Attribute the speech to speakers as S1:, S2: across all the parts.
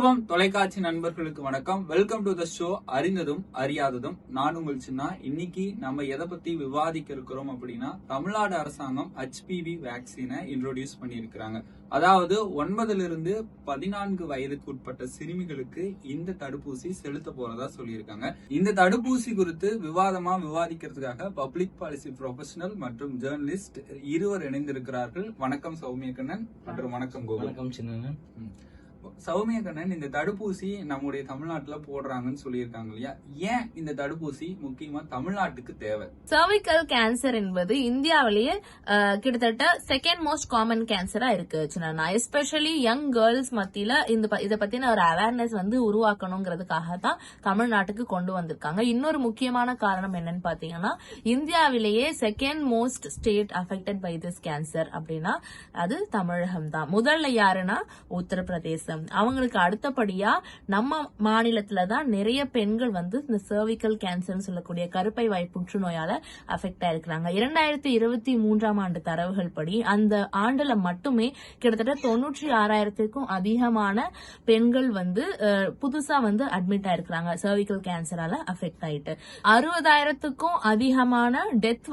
S1: உற்சவம் தொலைக்காட்சி நண்பர்களுக்கு வணக்கம். வெல்கம் டு த ஷோ அறிந்ததும் அறியாததும். நான் உங்கள் சின்ன. இன்னைக்கு நம்ம எதை பத்தி விவாதிக்க இருக்கிறோம் அப்படின்னா, தமிழ்நாடு அரசாங்கம் HPV வேக்சினை இன்ட்ரோடியூஸ் பண்ணியிருக்கிறாங்க. அதாவது 9 14 வயதுக்கு உட்பட்ட சிறுமிகளுக்கு இந்த தடுப்பூசி செலுத்த போறதா சொல்லியிருக்காங்க. இந்த தடுப்பூசி குறித்து விவாதிக்கிறதுக்காக பப்ளிக் பாலிசி ப்ரொஃபஷனல் மற்றும் ஜேர்னலிஸ்ட் இருவர் இணைந்திருக்கிறார்கள். வணக்கம் சௌமியக்கண்ணன் மற்றும் வணக்கம் கோகுல்.
S2: வணக்கம் சின்ன.
S1: சௌமியக்கண்ணன், இந்த தடுப்பூசி நம்முடைய தமிழ்நாட்டுல போடுறாங்கன்னு சொல்லியிருக்காங்க இல்லையா? ஏன் இந்த தடுப்பூசி முக்கியமா தமிழ்நாட்டுக்கு தேவை?
S3: சர்விக்கல் கேன்சர் என்பது இந்தியாவிலேயே கிட்டத்தட்ட செகண்ட் மோஸ்ட் காமன் கேன்சரா இருக்கு. எஸ்பெஷலி யங் கேர்ள்ஸ் மத்தியில இதை பத்தின ஒரு அவேர்னஸ் உருவாக்கணுங்கிறதுக்காக தான் தமிழ்நாட்டுக்கு கொண்டு வந்திருக்காங்க. இன்னொரு முக்கியமான காரணம் என்னன்னு பாத்தீங்கன்னா, இந்தியாவிலேயே second most state affected by this cancer அப்படின்னா அது தமிழகம் தான். முதல்ல யாருன்னா உத்தரப்பிரதேசம். அவங்களுக்கு அடுத்தபடியா நம்ம மாநிலத்துலதான் நிறைய பெண்கள் இந்த சர்விக்கல் கேன்சர் சொல்லக்கூடிய கருப்பை வாய் புற்றுநோயால அஃபெக்ட் ஆயிருக்கிறாங்க. 2023 ஆண்டு தரவுகள் படி அந்த ஆண்டுல மட்டுமே கிட்டத்தட்ட 96,000க்கும் அதிகமான பெண்கள் புதுசா அட்மிட் ஆயிருக்கிறாங்க சர்விக்கல் கேன்சரால அஃபெக்ட் ஆயிட்டு. 60,000க்கும் அதிகமான டெத்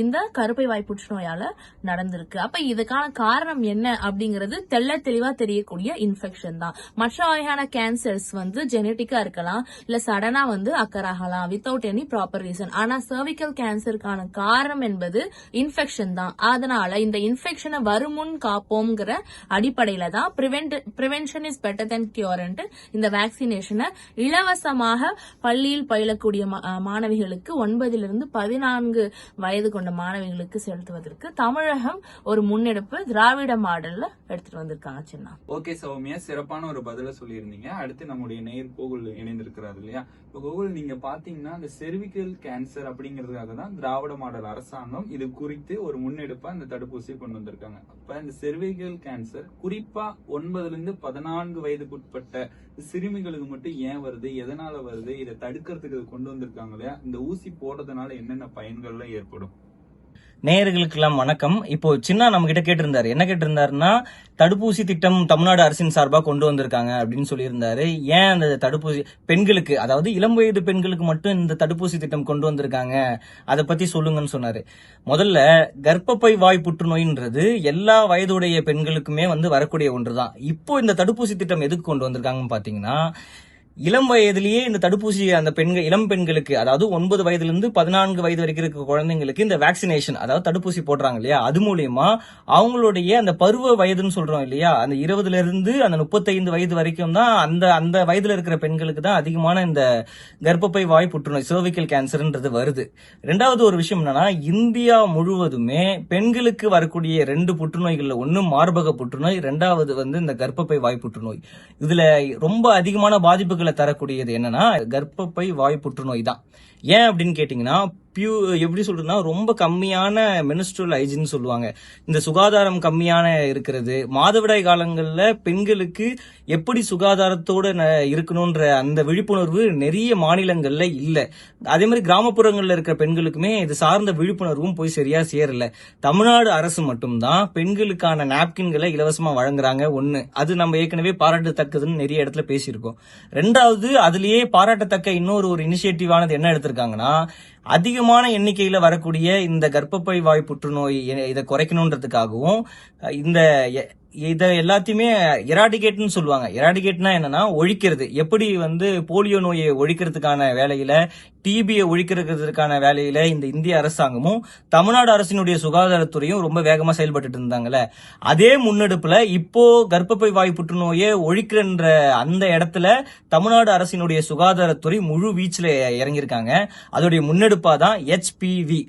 S3: இந்த கருப்பை வாய் புற்றுநோயால நடந்திருக்கு. அப்ப இதுக்கான காரணம் என்ன அப்படிங்கறது தெள்ள தெளிவா தெரியக்கூடிய இன்ஃபெக்ஷன் தான். மற்ற வகையான கேன்சர்ஸ் ஜெனட்டிக்கா இருக்கலாம், இல்ல சடனா அக்கர் ஆகலாம் வித்தவுட் எனி ப்ராப்பர் ரீசன். ஆனா சர்விக்கல் கேன்சருக்கான காரணம் என்பது இன்ஃபெக்ஷன் தான். அதனால இந்த இன்ஃபெக்ஷனை வருமுன் காப்போம்ங்கிற அடிப்படையில தான் prevention is better then cure இந்த வேக்சினேஷனை இலவசமாக பள்ளியில் பயிலக்கூடிய மாணவிகளுக்கு 9 14 வயது கொண்ட மாணவிகளுக்கு செலுத்துவதற்கு தமிழகம் ஒரு முன்னெடுப்பு திராவிட மாடல்ல எடுத்துட்டு வந்திருக்காங்க. சின்ன
S1: ஓகே சௌமியா, சிறப்பான ஒரு பதில சொல்லியிருந்தீங்க. அடுத்து நம்முடைய நேயர் கோகுல் இணைந்திருக்கிறார் இல்லையா? இப்போ கோகுல், நீங்க பாத்தீங்கன்னா இந்த செர்விக்கல் கேன்சர் அப்படிங்கிறதுக்காக தான் திராவிட மாடல் அரசாங்கம் இது குறித்து ஒரு முன்னெடுப்பா இந்த தடுப்பூசி கொண்டு வந்திருக்காங்க. அப்ப இந்த செர்விக்கல் கேன்சர் குறிப்பா 9 14 வயதுக்கு உட்பட்ட சிறுமிகளுக்கு மட்டும் ஏன் வருது, எதனால வருது, இதை தடுக்கிறதுக்கு கொண்டு வந்திருக்காங்க இல்லையா? இந்த ஊசி போடுறதுனால என்னென்ன பயன்கள்லாம் ஏற்படும்?
S2: நேயர்களுக்கெல்லாம் வணக்கம். இப்போ சின்ன நம்ம கிட்ட கேட்டிருந்தாரு. என்ன கேட்டிருந்தாருன்னா, தடுப்பூசி திட்டம் தமிழ்நாடு அரசின் சார்பா கொண்டு வந்திருக்காங்க அப்படின்னு சொல்லியிருந்தாரு. ஏன் அந்த தடுப்பூசி பெண்களுக்கு, அதாவது இளம் வயது பெண்களுக்கு மட்டும் இந்த தடுப்பூசி திட்டம் கொண்டு வந்திருக்காங்க, அதை பத்தி சொல்லுங்கன்னு சொன்னாரு. முதல்ல கர்ப்பப்பை வாய் புற்றுநோயின்றது எல்லா வயதுடைய பெண்களுக்குமே வரக்கூடிய ஒன்றுதான். இப்போ இந்த தடுப்பூசி திட்டம் எதுக்கு கொண்டு வந்திருக்காங்கன்னு பாத்தீங்கன்னா, இளம் வயதிலேயே இந்த தடுப்பூசி அந்த இளம் பெண்களுக்கு, அதாவது 9 வயதிலிருந்து 14 வயது வரைக்கும் இருக்க குழந்தைங்களுக்கு இந்த வேக்சினேஷன், அதாவது தடுப்பூசி போடுறாங்க இல்லையா? அது மூலியமா அவங்களுடைய அந்த பருவ வயதுன்னு சொல்றோம் இல்லையா, அந்த 20 அந்த 35 வயது வரைக்கும் தான் அந்த வயதுல இருக்கிற பெண்களுக்கு தான் அதிகமான இந்த கர்ப்பப்பை வாய் புற்றுநோய் சர்விக்கல் கேன்சர்ன்றது வருது. ரெண்டாவது ஒரு விஷயம் என்னன்னா, இந்தியா முழுவதுமே பெண்களுக்கு வரக்கூடிய 2 புற்றுநோய்கள்ல ஒன்னு மார்பக புற்றுநோய், ரெண்டாவது இந்த கர்ப்பப்பை வாய் புற்றுநோய். இதுல ரொம்ப அதிகமான பாதிப்புகள் தரக்கூடியது என்னன்னா கர்ப்பப்பை வாய் புற்றுநோய் தான். ஏன் அப்படின்னு கேட்டீங்கன்னா, எப்படி சொல்றதுன்னா, ரொம்ப கம்மியான மென்ஸ்ட்ரல் ஹைஜீன் சொல்லுவாங்க. இந்த சுகாதாரம் கம்மியான இருக்கிறது, மாதவிடாய் காலங்கள்ல பெண்களுக்கு எப்படி சுகாதாரத்தோட இருக்கணும்ன்ற அந்த விழிப்புணர்வு நிறைய மாநிலங்கள்ல இல்ல. அதே மாதிரி கிராமப்புறங்கள்ல இருக்கிற பெண்களுக்குமே இது சார்ந்த விழிப்புணர்வும் போய் சரியா சேரல. தமிழ்நாடு அரசு மட்டும்தான் பெண்களுக்கான நாப்கின்களை இலவசமா வழங்குறாங்க. ஒண்ணு, அது நம்ம ஏற்கனவே பாராட்டத்தக்கதுன்னு நிறைய இடத்துல பேசியிருக்கோம். ரெண்டாவது, அதுலயே பாராட்டத்தக்க இன்னொரு இனிஷியேட்டிவ் ஆனது என்ன எடுத்திருக்காங்கன்னா, அதிகமான எண்ணிக்கையில வரக்கூடிய இந்த கர்ப்பப்பை வாய் புற்றுநோய் இதை குறைக்கணும்ன்றதுக்காகவும் இதை எல்லாத்தையுமே எராடிகேட்னு சொல்லுவாங்க. எராடிகேட்னா என்னன்னா ஒழிக்கிறது. எப்படி போலியோ நோயை ஒழிக்கிறதுக்கான வேலையில, டிபியை ஒழிக்கிறதுக்கான வேலையில இந்த இந்திய அரசாங்கமும் தமிழ்நாடு அரசினுடைய சுகாதாரத்துறையும் ரொம்ப வேகமா செயல்பட்டு இருந்தாங்கல்ல, அதே முன்னெடுப்புல இப்போ கர்ப்பப்பை வாய் புற்றுநோயை ஒழிக்கின்ற அந்த இடத்துல தமிழ்நாடு அரசினுடைய சுகாதாரத்துறை முழு வீச்சுல இறங்கியிருக்காங்க. அதோடைய முன்னெடுப்பா தான் HPV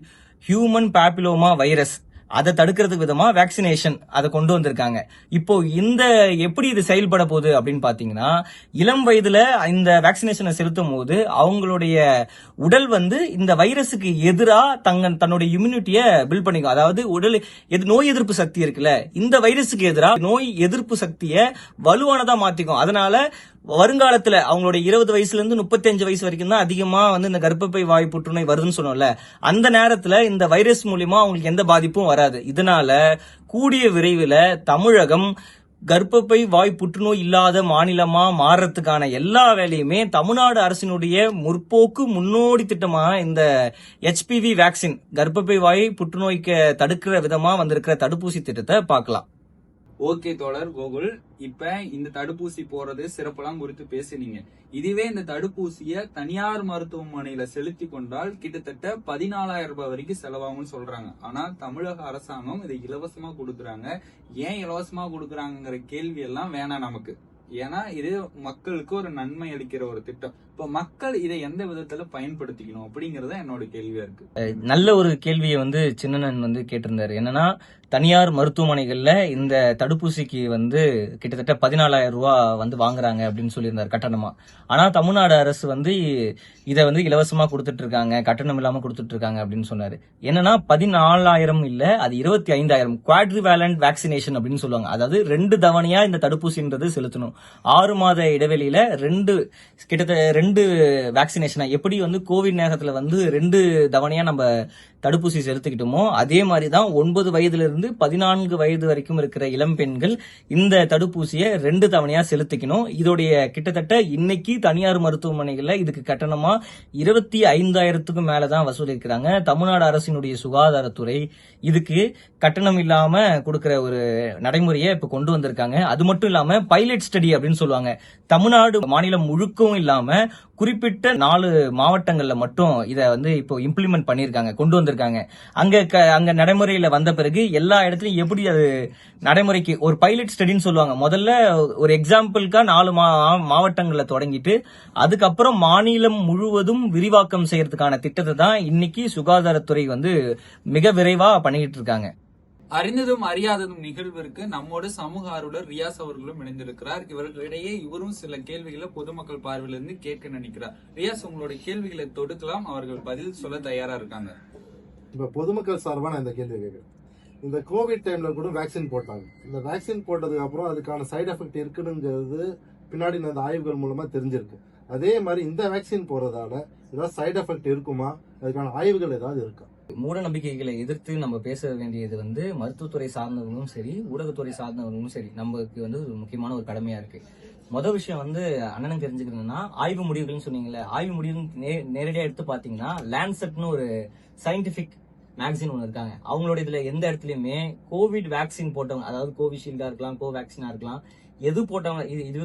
S2: ஹியூமன் பாப்பிலோமா வைரஸ், அதை தடுக்கிறதுக்கு விதமா வேக்சினேஷன் அதை கொண்டு வந்திருக்காங்க. இப்போ எப்படி இது செயல்பட போகுது அப்படின்னு பாத்தீங்கன்னா, இளம் வயதுல இந்த வேக்சினேஷனை செலுத்தும் போது அவங்களுடைய உடல் இந்த வைரஸுக்கு எதிராக தன்னுடைய இம்யூனிட்டியை பில்ட் பண்ணிக்கும். அதாவது நோய் எதிர்ப்பு சக்தி இருக்குல்ல, இந்த வைரஸுக்கு எதிராக நோய் எதிர்ப்பு சக்தியை வலுவானதா மாத்திக்கும். அதனால வருங்காலத்துல அவங்களோட 20 வயசுல இருந்து 35 வயசு வரைக்கும் தான் அதிகமா இந்த கர்ப்பப்பை வாய் புற்றுநோய் வருதுன்னு சொன்னோம்ல, அந்த நேரத்துல இந்த வைரஸ் மூலியமா அவங்களுக்கு எந்த பாதிப்பும் வராது. இதனால கூடிய விரைவில் தமிழகம் கர்ப்பப்பை வாய் புற்றுநோய் இல்லாத மாநிலமா மாறுறதுக்கான எல்லா வேலையுமே தமிழ்நாடு அரசினுடைய முற்போக்கு முன்னோடி திட்டமா இந்த HPV வேக்சின் கர்ப்பப்பை வாய் புற்றுநோய்க்கு தடுக்கிற விதமா வந்திருக்கிற தடுப்பூசி திட்டத்தை பார்க்கலாம்.
S1: ஓகே தோழர் கோகுல், இப்ப இந்த தடுப்பூசி போறது சிறப்பெல்லாம் குறித்து பேசினீங்க. இதுவே இந்த தடுப்பூசிய தனியார் மருத்துவமனையில செலுத்தி கொண்டால் கிட்டத்தட்ட 14,000 ரூபாய் வரைக்கும் செலவாகும்னு சொல்றாங்க. ஆனா தமிழக அரசாங்கம் இதை இலவசமா கொடுக்கறாங்க. ஏன் இலவசமா கொடுக்கறாங்கிற கேள்வி எல்லாம் வேணாம் நமக்கு. ஏன்னா இது மக்களுக்கு ஒரு நன்மை அளிக்கிற ஒரு திட்டம். இப்ப மக்கள் இதை எந்த விதத்துல பயன்படுத்திக்கணும் அப்படிங்கறத என்னோட கேள்வியா இருக்கு.
S2: நல்ல ஒரு கேள்வியை சின்னனன் கேட்டிருந்தாரு. என்னன்னா, தனியார் மருத்துவமனைகள்ல இந்த தடுப்பூசிக்கு கிட்டத்தட்ட 14,000 ரூபாய் வாங்குறாங்க அப்படின்னு சொல்லியிருந்தாரு கட்டணமா. ஆனா தமிழ்நாடு அரசு இதை இலவசமா கொடுத்துட்டு இருக்காங்க, கட்டணம் இல்லாம கொடுத்துட்டு இருக்காங்க அப்படின்னு சொன்னாரு. என்னன்னா 14,000 இல்ல, அது 25,000 குவாட்ரிவேலண்ட் வேக்சினேஷன் அப்படின்னு சொல்லுவாங்க. அதாவது 2 தவணையா இந்த தடுப்பூசின்றது செலுத்தணும். 6 மாத இடைவெளியில கிட்டத்தட்ட 2 வேக்சினேஷனா எப்படி கோவிட் நேரத்துல 2 தவணையா நம்ம தடுப்பூசி செலுத்திக்கிட்டோமோ அதே மாதிரிதான் 9 வயதுல இருந்து 14 வயது வரைக்கும் இருக்கிற இளம் பெண்கள் இந்த தடுப்பூசியை 2 தவணையா செலுத்திக்கணும். இதோடைய கிட்டத்தட்ட இன்னைக்கு தனியார் மருத்துவமனைகள்ல இதுக்கு கட்டணமா 25,000க்கும் மேலதான் வசூலிக்கிறாங்க. தமிழ்நாடு அரசினுடைய சுகாதாரத்துறை இதுக்கு கட்டணம் இல்லாம கொடுக்கிற ஒரு நடைமுறையை இப்ப கொண்டு வந்திருக்காங்க. அது மட்டும் இல்லாம பைலட் ஸ்டடி அப்படின்னு சொல்லுவாங்க. தமிழ்நாடு மாநிலம் முழுக்கவும் இல்லாம குறிப்பிட்ட 4 மாவட்டங்கள்ல மட்டும் இத இப்போ இம்ப்ளிமெண்ட் பண்ணிருக்காங்க, கொண்டு வந்திருக்காங்க. அங்க நடைமுறையில வந்த பிறகு எல்லா இடத்துலயும் எப்படி அது நடைமுறைக்கு ஒரு பைலட் ஸ்டடின்னு சொல்லுவாங்க. முதல்ல ஒரு எக்ஸாம்பிளுக்கா 4 மாவட்டங்கள்ல தொடங்கிட்டு அதுக்கப்புறம் மாநிலம் முழுவதும் விரிவாக்கம் செய்யறதுக்கான திட்டத்தை தான் இன்னைக்கு சுகாதாரத்துறை மிக விரைவா பண்ணிட்டு இருக்காங்க.
S1: அறிந்ததும் அறியாததும் நிகழ்விற்கு நம்மோட சமூக ஆர்வலர் ரியாஸ் அவர்களும் இணைந்திருக்கிறார். இவர்களிடையே இவரும் சில கேள்விகளை பொதுமக்கள் பார்வையிலிருந்து கேட்க நினைக்கிறார். ரியாஸ், உங்களுடைய கேள்விகளை தொடுக்கலாம், அவர்கள் பதில் சொல்ல தயாரா இருக்காங்க.
S4: இப்ப பொதுமக்கள் சார்பா நான் இந்த கேள்வி கேட்கிறேன். இந்த கோவிட் டைம்ல கூட வேக்சின் போட்டாங்க. இந்த வேக்சின் போட்டதுக்கு அப்புறம் அதுக்கான சைடு எஃபெக்ட் இருக்குங்கிறது பின்னாடி இந்த ஆய்வுகள் மூலமா தெரிஞ்சிருக்கு. அதே மாதிரி இந்த வேக்சின் போறதால ஏதாவது சைடு எஃபெக்ட் இருக்குமா, அதுக்கான ஆய்வுகள் ஏதாவது இருக்கா?
S2: மூட நம்பிக்கைகளை எதிர்த்து நம்ம பேச வேண்டியது மருத்துவத்துறை சார்ந்தவங்களும் சரி, ஊடகத்துறை சார்ந்தவங்களும் சரி, நமக்கு ஒரு முக்கியமான ஒரு கடமையா இருக்கு. முதல் விஷயம் அண்ணனுக்கு தெரிஞ்சுக்கணும்னா, ஆய்வு முடிவுகள்னு சொன்னீங்கல்ல, ஆய்வு முடிவு நேரடியா எடுத்து பாத்தீங்கன்னா லேண்ட்செட்னு ஒரு சயின்டிபிக் மேகசின் ஒன்று இருக்காங்க. அவங்களோட இதுல எந்த இடத்துலயுமே கோவிட் வேக்சின் போட்டவங்க, அதாவது கோவிஷீல்டா இருக்கலாம், கோவேக்சினா இருக்கலாம், எது போட்டவங்க, இது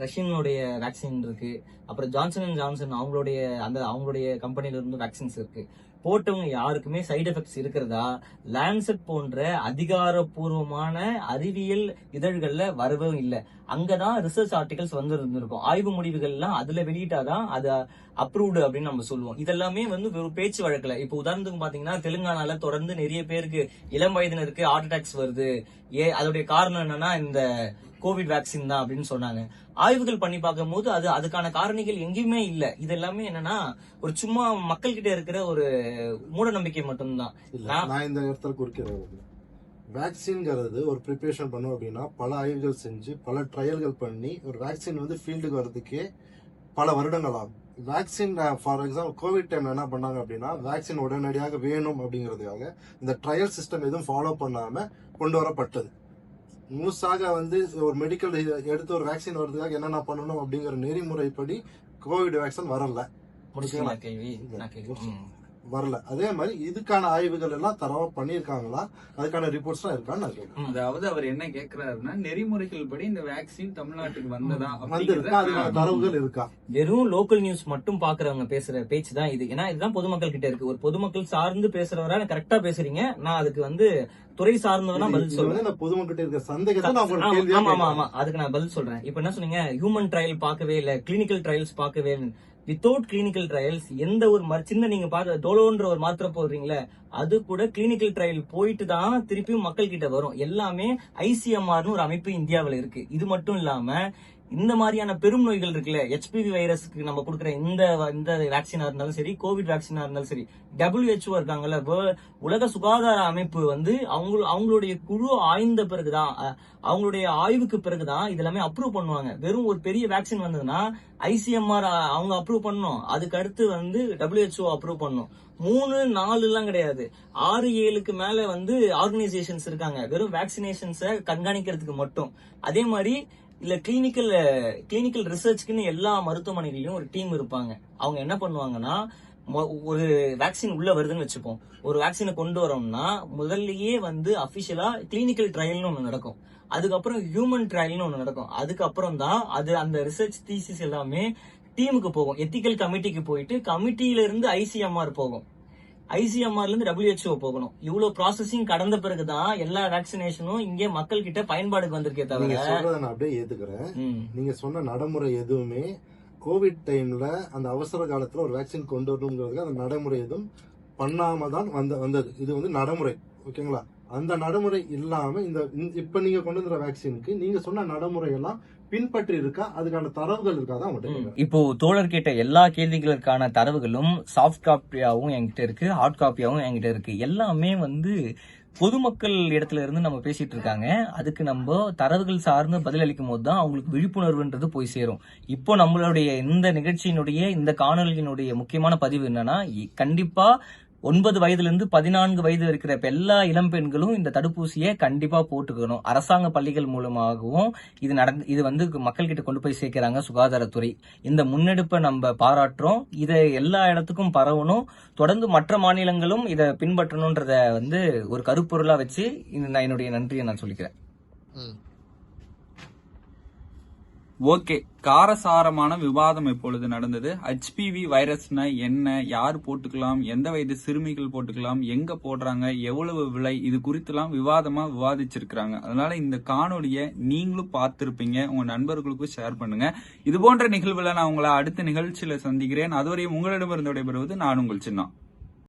S2: ரஷ்யனுடைய வேக்சின் இருக்கு, அப்புறம் ஜான்சன் அண்ட் ஜான்சன் அவங்களுடைய கம்பெனில இருந்து வேக்சின்ஸ் இருக்கு. போட்டவங்க யாருக்குமே சைடு எஃபெக்ட்ஸ் இருக்கிறதா லான்செட் போன்ற அதிகாரப்பூர்வமான அறிவியல் இதழ்கள்ல வரவே இல்லை. அங்கதான் ரிசர்ச் ஆர்டிகல்ஸ் இருந்திருக்கும். ஆய்வு முடிவுகள் எல்லாம் அதுல வெளியிட்டாதான் அது அப்ரூவ்டு அப்படின்னு நம்ம சொல்லுவோம். இதெல்லாமே ஒரு பேச்சு வழக்குல. இப்ப உதாரணத்துக்கு பாத்தீங்கன்னா, தெலுங்கானால தொடர்ந்து நிறைய பேருக்கு இளம் வயதினருக்கு ஹார்ட் அட்டாக்ஸ் வருது. அதோடைய காரணம் என்னன்னா இந்த கோவிட் வேக்சின் தான் அப்படின்னு சொன்னாங்க. ஆய்வுகள் பண்ணி பார்க்கும் போது அதுக்கான காரணிகள் எங்கேயுமே இல்ல. இது எல்லாமே என்னன்னா ஒரு சும்மா மக்கள் கிட்ட இருக்கிற ஒரு மூட நம்பிக்கை மட்டும்தான்.
S4: நான் இந்த இடத்துல குறிக்கிறது, வேக்சின்ங்கிறது ஒரு ப்ரிப்பரேஷன் பண்ணும் அப்படின்னா பல ஆய்வுகள் செஞ்சு பல ட்ரையல்கள் பண்ணி ஒரு வேக்சின் ஃபீல்டுக்கு வர்றதுக்கே பல வருடங்கள் ஆகும். வேக்சின் ஃபார் எக்ஸாம்பிள் கோவிட் டைம்ல என்ன பண்ணாங்க அப்படின்னா, வேக்சின் உடனடியாக வேணும் அப்படிங்கிறதுக்காக இந்த ட்ரையல் சிஸ்டம் எதுவும் ஃபாலோ பண்ணாம கொண்டு வரப்பட்டது. முழுசாக ஒரு மெடிக்கல் எடுத்து ஒரு வேக்சின் வர்றதுக்காக என்னென்ன பண்ணணும் அப்படிங்கிற நெறிமுறைப்படி கோவிட் வேக்சின் வரல. அதே மாதிரி இதுக்கான ஆய்வுகள் எல்லாம் தரவா பண்ணிருக்காங்களா, அதுக்கான ரிப்போர்ட்ஸ் எல்லாம் இருக்கான்னு நான் கேட்கிறேன்.
S1: அதாவது அவர் என்ன கேட்கிறாருன்னா, நெறிமுறைகள் படி இந்த வேக்சின் தமிழ்நாட்டுக்கு வந்ததா,
S4: அதுக்கான தரவுகள் இருக்கா?
S2: வெறும் லோக்கல் நியூஸ் மட்டும் பாக்குறவங்க பேசுற பேச்சு தான் இது. ஏன்னா இதுதான் பொதுமக்கள் கிட்ட இருக்கு. ஒரு பொதுமக்கள் சார்ந்து பேசுறவரா கரெக்டா பேசுறீங்க. நான் அதுக்கு துறை சார்ந்தவனா பதில் சொல்றேன்.
S4: பொதுமக்கள் இருக்க சந்தேகத்தை
S2: அதுக்கு நான் பதில் சொல்றேன். இப்ப என்ன சொன்னீங்க, ஹியூமன் ட்ரையல் பார்க்கவே இல்ல, கிளினிக்கல் ட்ரையல்ஸ் பார்க்கவே இல்லை. வித்தவுட் கிளினிக்கல் ட்ரையல்ஸ் எந்த ஒரு சின்ன நீங்க பார்த்த டோலோன்ற ஒரு மாத்திரை போடுறீங்களே, அது கூட கிளினிக்கல் ட்ரையல் போயிட்டு தான் திருப்பியும் மக்கள் கிட்ட வரும். எல்லாமே ICMRனு ஒரு அமைப்பு இந்தியாவில் இருக்கு. இது மட்டும் இல்லாம இந்த மாதிரியான பெரும் நோய்கள் இருக்குல்ல, HPV வைரஸ்க்கு நம்ம கொடுக்குற இந்த வேக்சினா இருந்தாலும் சரி, கோவிட் வேக்சினா இருந்தாலும் சரி, WHO இருக்காங்கல்ல, உலக சுகாதார அமைப்பு வந்து அவங்களுடைய குழு ஆய்ந்த பிறகுதான், அவங்களுடைய ஆய்வுக்கு பிறகுதான் இதெல்லாமே அப்ரூவ் பண்ணுவாங்க. வெறும் ஒரு பெரிய வேக்சின் வந்ததுன்னா ICMR அவங்க அப்ரூவ் பண்ணணும், அதுக்கு அடுத்து வந்து WHO அப்ரூவ் பண்ணணும். 3-4 எல்லாம் கிடையாது, 6-7க்கு மேல வந்து ஆர்கனைசேஷன்ஸ் இருக்காங்க வெறும் வேக்சினேஷன்ஸை கண்காணிக்கிறதுக்கு மட்டும். அதே மாதிரி இல்ல கிளினிக்கல் ரிசர்ச்க்குன்னு எல்லா மருத்துவமனைகளிலும் ஒரு டீம் இருப்பாங்க. அவங்க என்ன பண்ணுவாங்கன்னா, ஒரு வேக்சின் உள்ள வருதுன்னு வச்சுப்போம், ஒரு வேக்சினை கொண்டு வரோம்னா முதல்லயே வந்து அபிஷியலா கிளினிக்கல் ட்ரையல்னு ஒண்ணு நடக்கும், அதுக்கப்புறம் ஹியூமன் ட்ரையல்னு ஒண்ணு நடக்கும், அதுக்கப்புறம் தான் அந்த ரிசர்ச் தீசிஸ் எல்லாமே டீமுக்கு போகும், எத்திக்கல் கமிட்டிக்கு போயிட்டு கமிட்டியில இருந்து ICMR போகும், ICMRல இருந்து WHO போகணும். இவ்வளவு ப்ராசஸிங் கடந்த பிறகுதான் எல்லா வேக்சினேஷனும் இங்கே மக்கள் கிட்ட பயன்பாடுக்கு வந்திருக்கே
S4: நீங்க
S2: தவிர.
S4: சொல்றத நான் அப்படியே ஏத்துக்கிறேன். நீங்க சொன்ன நடைமுறை எதுவுமே கோவிட் டைம்ல அந்த அவசர காலத்துல ஒரு வேக்சின் கொண்டு வரணுங்கிறதுக்கு அந்த நடைமுறை எதுவும் பண்ணாம தான் வந்தது. இது வந்து நடைமுறை, ஓகேங்களா? அந்த நடைமுறை இல்லாம இப்ப நீங்க கொண்டு வந்த வேக்சினுக்கு நீங்க சொன்ன நடைமுறை எல்லாம் பின்பற்றி இருக்கா, அதுக்கான தரவுகள் இருக்காதான் உங்கள்கிட்ட?
S2: இப்போ தோழர் கேட்ட எல்லா கேள்விகளுக்கான தரவுகளும் சாஃப்ட் காப்பியாவும் என்கிட்ட இருக்கு, ஹார்ட் காப்பியாவும் என்கிட்ட இருக்கு. எல்லாமே வந்து பொதுமக்கள் இடத்துல இருந்து நம்ம பேசிட்டு இருக்காங்க. அதுக்கு நம்ம தரவுகள் சார்ந்து பதிலளிக்கும் போது தான் அவங்களுக்கு விழிப்புணர்வுன்றது போய் சேரும். இப்போ நம்மளுடைய இந்த நிகழ்ச்சியினுடைய இந்த காணொலியினுடைய முக்கியமான பதிவு என்னன்னா, கண்டிப்பா 9 வயதுல இருந்து 14 வயது இருக்கிற எல்லா இளம் பெண்களும் இந்த தடுப்பூசியை கண்டிப்பா போட்டுக்கணும். அரசாங்க பள்ளிகள் மூலமாகவும் இது வந்து மக்கள் கிட்ட கொண்டு போய் சேர்க்கிறாங்க சுகாதாரத்துறை. இந்த முன்னெடுப்பை நம்ம பாராட்டுறோம். இதை எல்லா இடத்துக்கும் பரவணும். தொடர்ந்து மற்ற மாநிலங்களும் இதை பின்பற்றணும்ன்றத வந்து ஒரு கருப்பொருளா வச்சு என்னுடைய நன்றியை நான் சொல்லிக்கிறேன்.
S1: ஓகே, காரசாரமான விவாதம் இப்பொழுது நடந்தது. HPV வைரஸ்னா என்ன, யார் போட்டுக்கலாம், எந்த வயது சிறுமிகள் போட்டுக்கலாம், எங்க போடுறாங்க, எவ்வளவு விலை, இது குறித்துலாம் விவாதமா விவாதிச்சிருக்காங்க. அதனால இந்த காணொலியை நீங்களும் பார்த்திருப்பீங்க, உங்க நண்பர்களுக்கும் ஷேர் பண்ணுங்க. இது போன்ற நிகழ்வுல நான் உங்களை அடுத்த நிகழ்ச்சியில சந்திக்கிறேன். அதுவரையும் உங்களிடமிருந்து விடைபெறுவது நான் உங்கள் சின்னா.